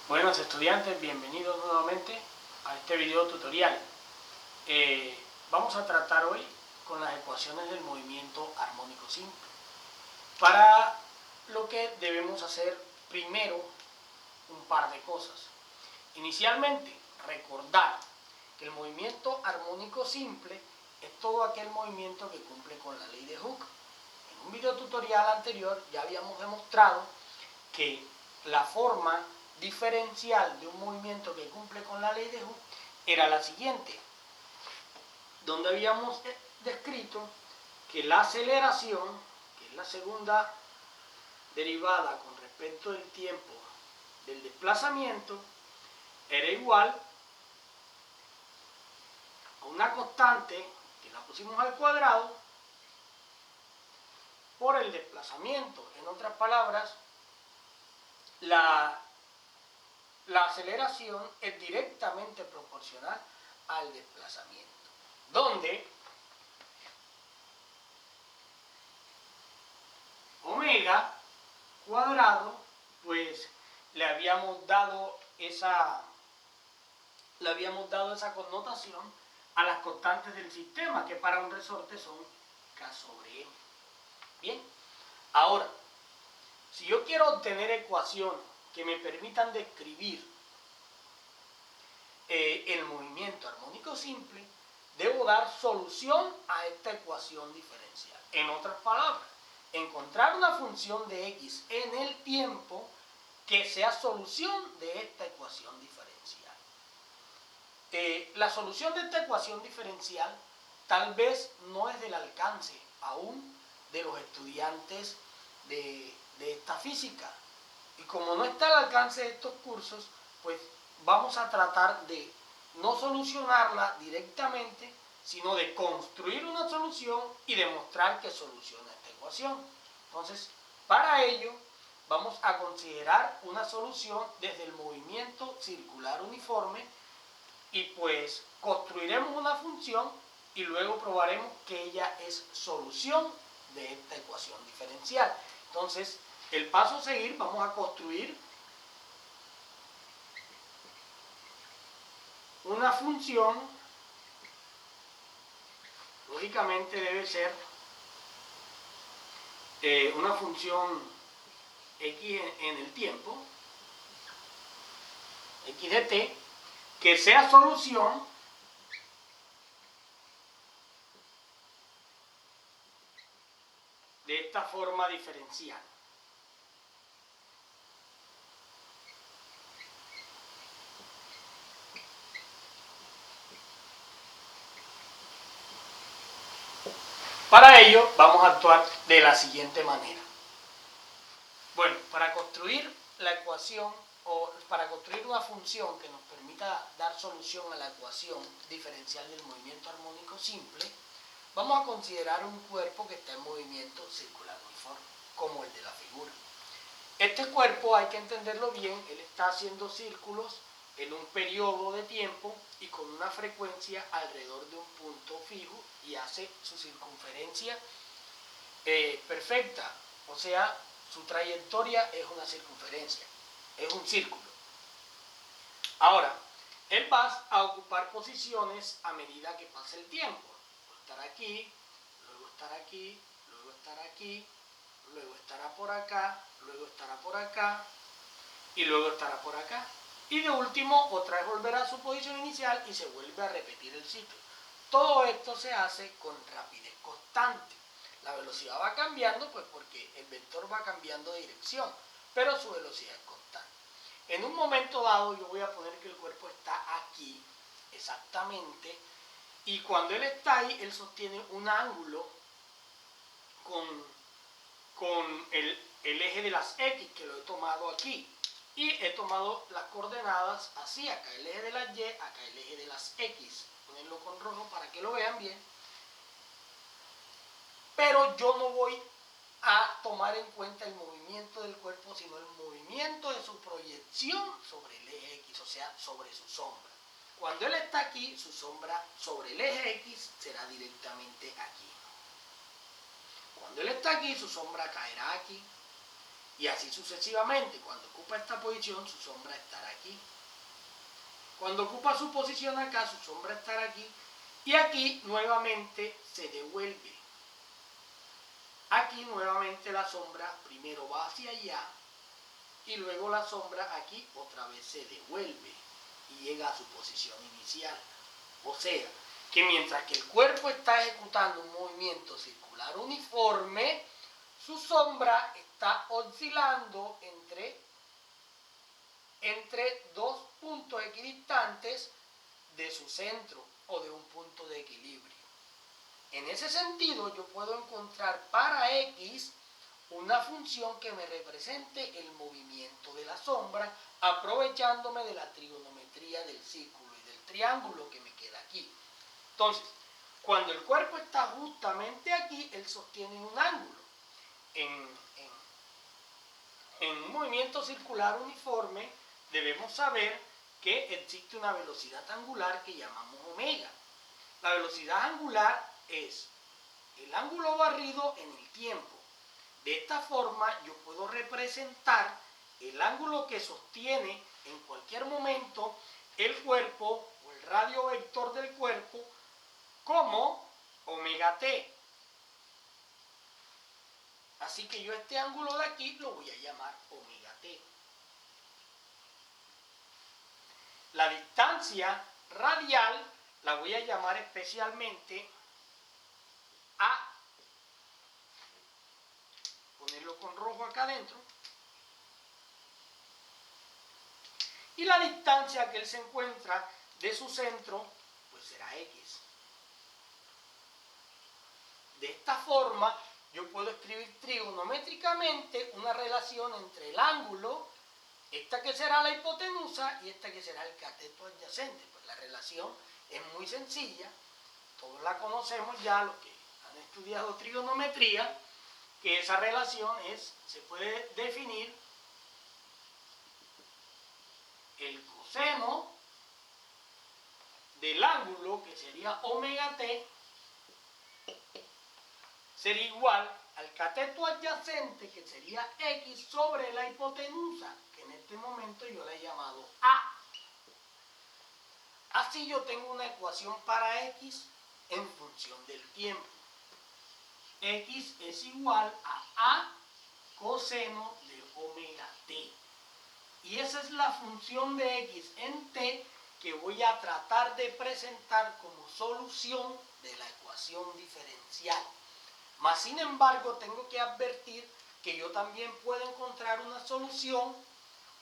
Buenos estudiantes, bienvenidos nuevamente a este video tutorial. Vamos a tratar hoy con las ecuaciones del movimiento armónico simple. Para lo que debemos hacer primero un par de cosas. Inicialmente, recordar que el movimiento armónico simple es todo aquel movimiento que cumple con la ley de Hooke. En un video tutorial anterior ya habíamos demostrado que la forma diferencial de un movimiento que cumple con la ley de Hooke era la siguiente, donde habíamos descrito que la aceleración, que es la segunda derivada con respecto del tiempo del desplazamiento, era igual a una constante que la pusimos al cuadrado por el desplazamiento. En otras palabras, la aceleración es directamente proporcional al desplazamiento, donde omega cuadrado, pues le habíamos dado esa connotación a las constantes del sistema, que para un resorte son K sobre M. Bien, ahora, si yo quiero obtener ecuaciones que me permitan describir el movimiento armónico simple, debo dar solución a esta ecuación diferencial. En otras palabras, encontrar una función de x en el tiempo que sea solución de esta ecuación diferencial. La solución de esta ecuación diferencial tal vez no es del alcance aún de los estudiantes de esta física. Y como no está al alcance de estos cursos, pues vamos a tratar de no solucionarla directamente, sino de construir una solución y demostrar que soluciona esta ecuación. Entonces, para ello, vamos a considerar una solución desde el movimiento circular uniforme y pues construiremos una función y luego probaremos que ella es solución de esta ecuación diferencial. Entonces, el paso a seguir, vamos a construir una función, lógicamente debe ser una función x en el tiempo, x de t, que sea solución de esta forma diferencial. Para ello vamos a actuar de la siguiente manera. Bueno, para construir la ecuación o para construir una función que nos permita dar solución a la ecuación diferencial del movimiento armónico simple, vamos a considerar un cuerpo que está en movimiento circular uniforme, como el de la figura. Este cuerpo hay que entenderlo bien, él está haciendo círculos en un periodo de tiempo y con una frecuencia alrededor de un punto fijo y hace su circunferencia perfecta, o sea, su trayectoria es una circunferencia, es un círculo. Ahora, él va a ocupar posiciones a medida que pase el tiempo. Estará aquí, luego estará aquí, luego estará aquí, luego estará por acá, luego estará por acá y luego estará por acá. Y de último, otra vez volverá a su posición inicial y se vuelve a repetir el ciclo. Todo esto se hace con rapidez constante. La velocidad va cambiando, pues porque el vector va cambiando de dirección, pero su velocidad es constante. En un momento dado yo voy a poner que el cuerpo está aquí, exactamente, y cuando él está ahí, él sostiene un ángulo con el eje de las X, que lo he tomado aquí. Y he tomado las coordenadas así, acá el eje de las Y, acá el eje de las X. Ponerlo con rojo para que lo vean bien. Pero yo no voy a tomar en cuenta el movimiento del cuerpo, sino el movimiento de su proyección sobre el eje X, o sea, sobre su sombra. Cuando él está aquí, su sombra sobre el eje X será directamente aquí. Cuando él está aquí, su sombra caerá aquí. Y así sucesivamente. Cuando ocupa esta posición, su sombra estará aquí. Cuando ocupa su posición acá, su sombra estará aquí. Y aquí nuevamente se devuelve. Aquí nuevamente la sombra primero va hacia allá y luego la sombra aquí otra vez se devuelve y llega a su posición inicial. O sea, que mientras que el cuerpo está ejecutando un movimiento circular uniforme, su sombra está oscilando entre dos puntos equidistantes de su centro o de un punto de equilibrio. En ese sentido, yo puedo encontrar para X una función que me represente el movimiento de la sombra, aprovechándome de la trigonometría del círculo y del triángulo que me queda aquí. Entonces, cuando el cuerpo está justamente aquí, él sostiene un ángulo. En un movimiento circular uniforme, debemos saber que existe una velocidad angular que llamamos omega. La velocidad angular es el ángulo barrido en el tiempo. De esta forma yo puedo representar el ángulo que sostiene en cualquier momento el cuerpo o el radio vector del cuerpo como omega t. Así que yo este ángulo de aquí lo voy a llamar omega t. La distancia radial la voy a llamar especialmente A. Ponerlo con rojo acá adentro. Y la distancia que él se encuentra de su centro, pues será X. De esta forma, yo puedo escribir trigonométricamente una relación entre el ángulo, esta que será la hipotenusa y esta que será el cateto adyacente. Pues la relación es muy sencilla, todos la conocemos ya, los que han estudiado trigonometría, que esa relación se puede definir el coseno del ángulo, que sería omega t, sería igual al cateto adyacente, que sería X, sobre la hipotenusa, que en este momento yo la he llamado A. Así yo tengo una ecuación para X en función del tiempo. X es igual a A coseno de omega t. Y esa es la función de X en t que voy a tratar de presentar como solución de la ecuación diferencial. Mas, sin embargo, tengo que advertir que yo también puedo encontrar una solución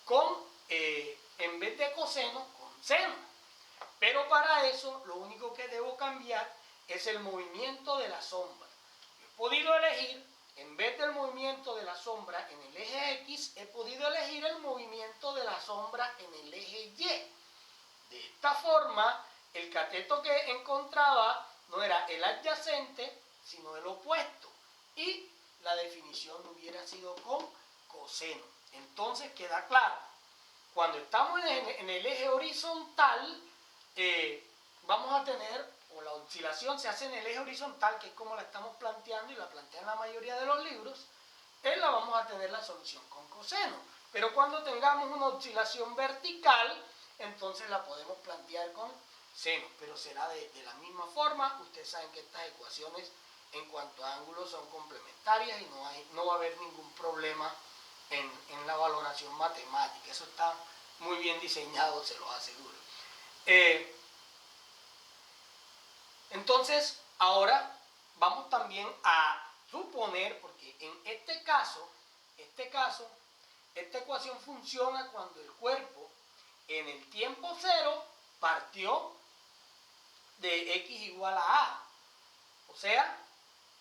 con, en vez de coseno, con seno. Pero para eso, lo único que debo cambiar es el movimiento de la sombra. Yo he podido elegir, en vez del movimiento de la sombra en el eje X, he podido elegir el movimiento de la sombra en el eje Y. De esta forma, el cateto que encontraba no era el adyacente, sino el opuesto. Y la definición hubiera sido con coseno. Entonces queda claro, cuando estamos en el eje horizontal, vamos a tener, o la oscilación se hace en el eje horizontal, que es como la estamos planteando y la plantean la mayoría de los libros, la vamos a tener la solución con coseno. Pero cuando tengamos una oscilación vertical, entonces la podemos plantear con seno, pero será de la misma forma. Ustedes saben que estas ecuaciones en cuanto a ángulos son complementarias y no va a haber ningún problema en la valoración matemática. Eso está muy bien diseñado, se los aseguro. Entonces, ahora vamos también a suponer, porque en este caso, esta ecuación funciona cuando el cuerpo en el tiempo cero partió de X igual a A. O sea,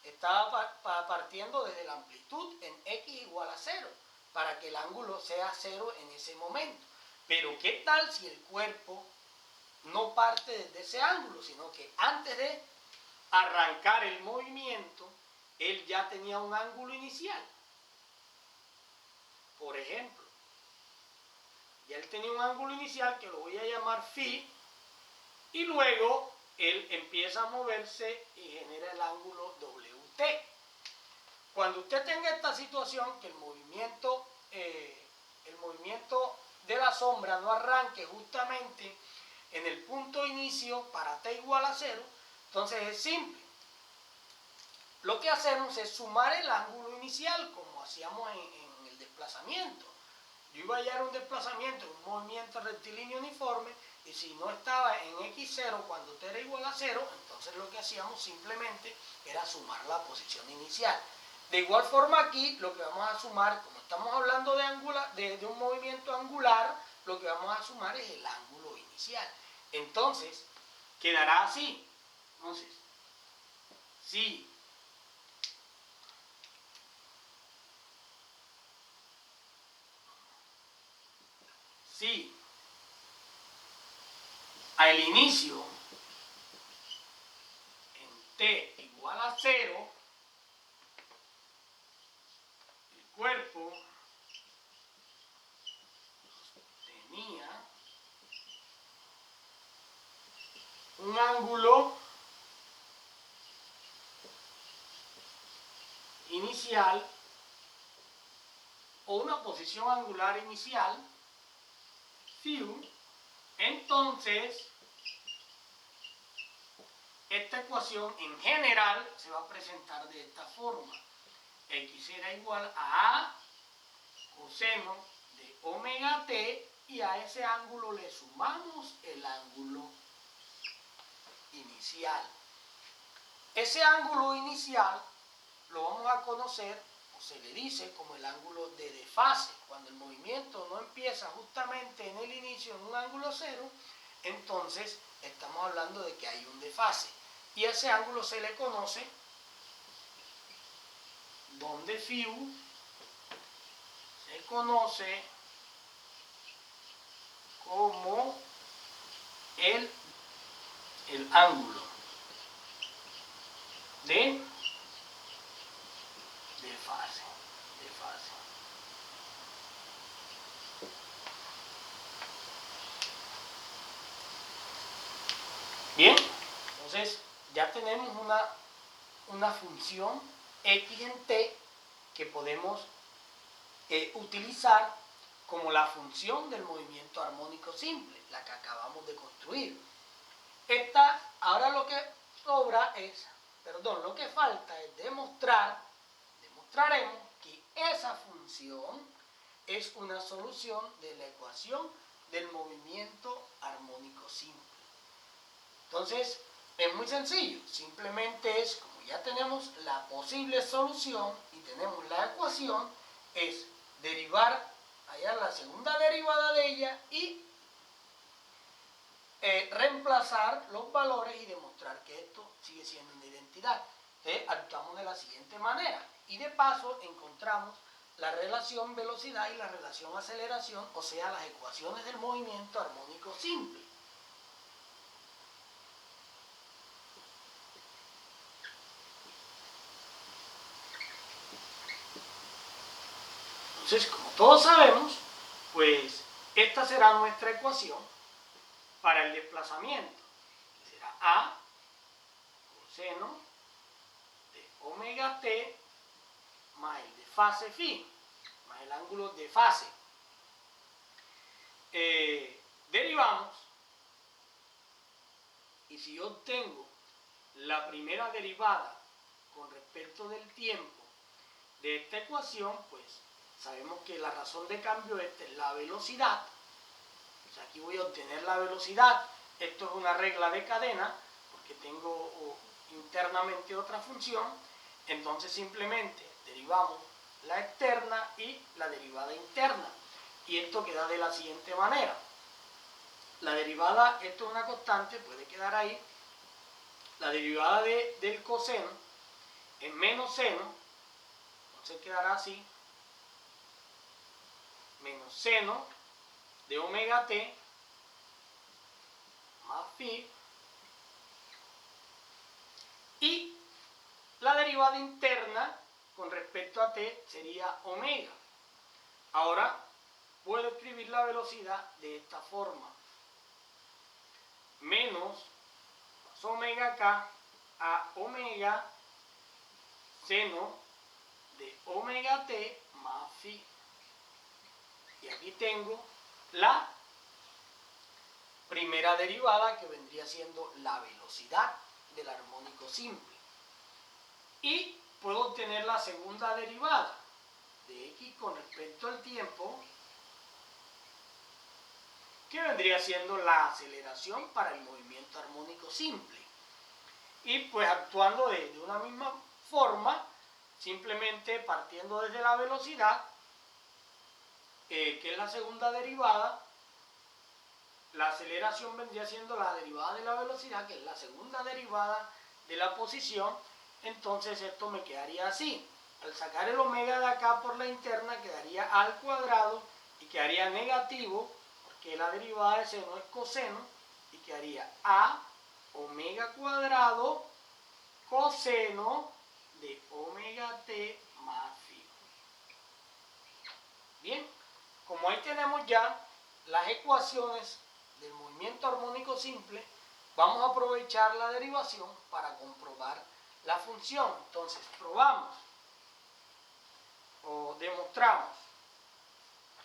estaba partiendo desde la amplitud en X igual a 0, para que el ángulo sea 0 en ese momento. Pero ¿qué tal si el cuerpo no parte desde ese ángulo, sino que antes de arrancar el movimiento, él ya tenía un ángulo inicial? Por ejemplo, ya él tenía un ángulo inicial que lo voy a llamar phi, y luego él empieza a moverse y genera el ángulo WT. Cuando usted tenga esta situación, que el movimiento de la sombra no arranque justamente en el punto inicio para t igual a 0, entonces es simple. Lo que hacemos es sumar el ángulo inicial, como hacíamos en el desplazamiento. Yo iba a hallar un desplazamiento, un movimiento rectilíneo uniforme, y si no estaba en x0 cuando t era igual a 0, entonces lo que hacíamos simplemente era sumar la posición inicial. De igual forma aquí, lo que vamos a sumar, como estamos hablando de un movimiento angular, lo que vamos a sumar es el ángulo inicial. Entonces, quedará así. Entonces, si al inicio en t igual a 0, el cuerpo tenía un ángulo inicial o una posición angular inicial, phi, entonces esta ecuación en general se va a presentar de esta forma. X será igual a A coseno de omega t, y a ese ángulo le sumamos el ángulo inicial. Ese ángulo inicial lo vamos a conocer, o se le dice, como el ángulo de desfase. Cuando el movimiento no empieza justamente en el inicio en un ángulo cero, entonces estamos hablando de que hay un desfase. Y ese ángulo se le conoce, donde phi se conoce como el ángulo de desfase. Bien, entonces ya tenemos una función x en t que podemos utilizar como la función del movimiento armónico simple, la que acabamos de construir. Ahora lo que falta es demostraremos que esa función es una solución de la ecuación del movimiento armónico simple. Entonces, es muy sencillo, simplemente es, como ya tenemos la posible solución y tenemos la ecuación, es derivar, hallar la segunda derivada de ella y reemplazar los valores y demostrar que esto sigue siendo una identidad. Entonces, actuamos de la siguiente manera y de paso encontramos la relación velocidad y la relación aceleración, o sea, las ecuaciones del movimiento armónico simple. Entonces, como todos sabemos, pues esta será nuestra ecuación para el desplazamiento. Será A coseno de omega t más el desfase phi, más el ángulo de fase. Derivamos, y si yo obtengo la primera derivada con respecto del tiempo de esta ecuación, pues sabemos que la razón de cambio esta es la velocidad. O sea, aquí voy a obtener la velocidad. Esto es una regla de cadena, porque tengo internamente otra función. Entonces simplemente derivamos la externa y la derivada interna. Y esto queda de la siguiente manera. La derivada, esto es una constante, puede quedar ahí. La derivada del coseno es menos seno, entonces quedará así, menos seno de omega t más phi, y la derivada interna con respecto a t sería omega. Ahora puedo escribir la velocidad de esta forma: menos omega k a omega seno de omega t más phi. Y aquí tengo la primera derivada, que vendría siendo la velocidad del armónico simple. Y puedo obtener la segunda derivada de x con respecto al tiempo, que vendría siendo la aceleración para el movimiento armónico simple. Y pues actuando de una misma forma, simplemente partiendo desde la velocidad, que es la segunda derivada, la aceleración vendría siendo la derivada de la velocidad, que es la segunda derivada de la posición. Entonces esto me quedaría así. Al sacar el omega de acá por la interna, quedaría al cuadrado y quedaría negativo, porque la derivada de seno es coseno, y quedaría a omega cuadrado coseno de omega t más phi. Bien, como ahí tenemos ya las ecuaciones del movimiento armónico simple, vamos a aprovechar la derivación para comprobar la función. Entonces, probamos o demostramos.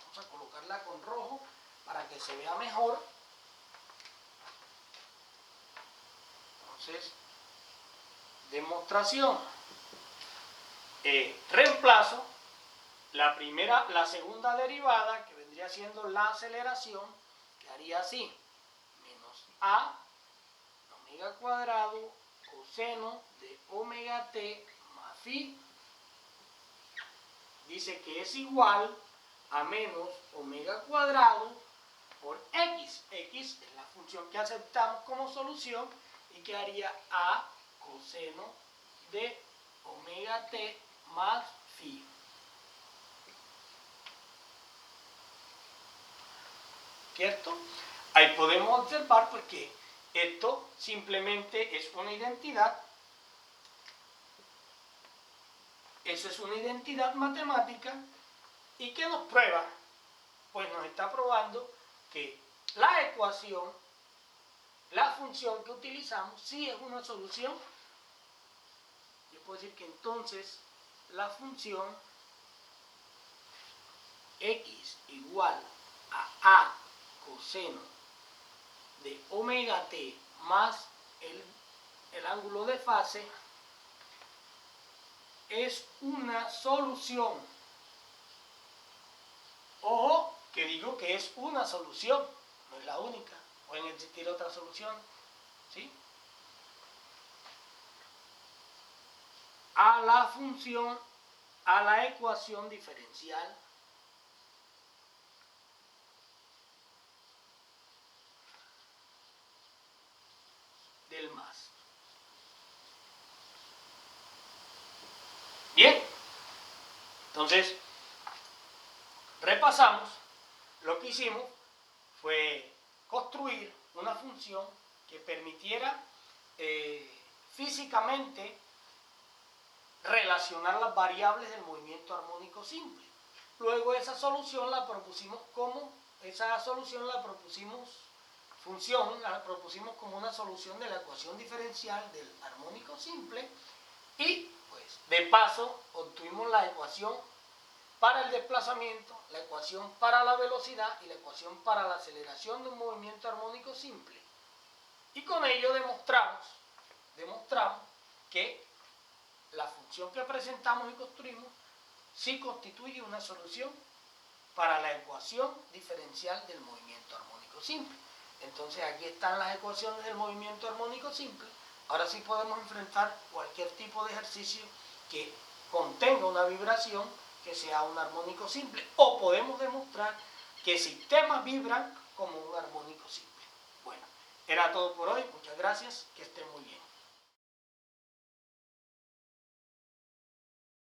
Vamos a colocarla con rojo para que se vea mejor. Entonces, demostración. Reemplazo la segunda derivada, que vendría siendo la aceleración, quedaría así: menos a omega cuadrado coseno de omega t más phi. Dice que es igual a menos omega cuadrado por x. X es la función que aceptamos como solución, y quedaría a coseno de omega t más phi. ¿Cierto? Ahí podemos observar pues que esto simplemente es una identidad. Eso es una identidad matemática. ¿Y qué nos prueba? Pues nos está probando que la ecuación, la función que utilizamos, sí es una solución. Yo puedo decir que entonces la función x igual a coseno de omega t más el ángulo de fase es una solución. Ojo, que digo que es una solución, no es la única. Pueden existir otras soluciones, ¿sí? A la función, a la ecuación diferencial del más. Bien, entonces repasamos. Lo que hicimos fue construir una función que permitiera físicamente relacionar las variables del movimiento armónico simple. Luego esa solución la propusimos como como una solución de la ecuación diferencial del armónico simple, y pues de paso obtuvimos la ecuación para el desplazamiento, la ecuación para la velocidad y la ecuación para la aceleración de un movimiento armónico simple. Y con ello demostramos que la función que presentamos y construimos sí constituye una solución para la ecuación diferencial del movimiento armónico simple. Entonces aquí están las ecuaciones del movimiento armónico simple. Ahora sí podemos enfrentar cualquier tipo de ejercicio que contenga una vibración que sea un armónico simple, o podemos demostrar que sistemas vibran como un armónico simple. Bueno, era todo por hoy. Muchas gracias. Que estén muy bien.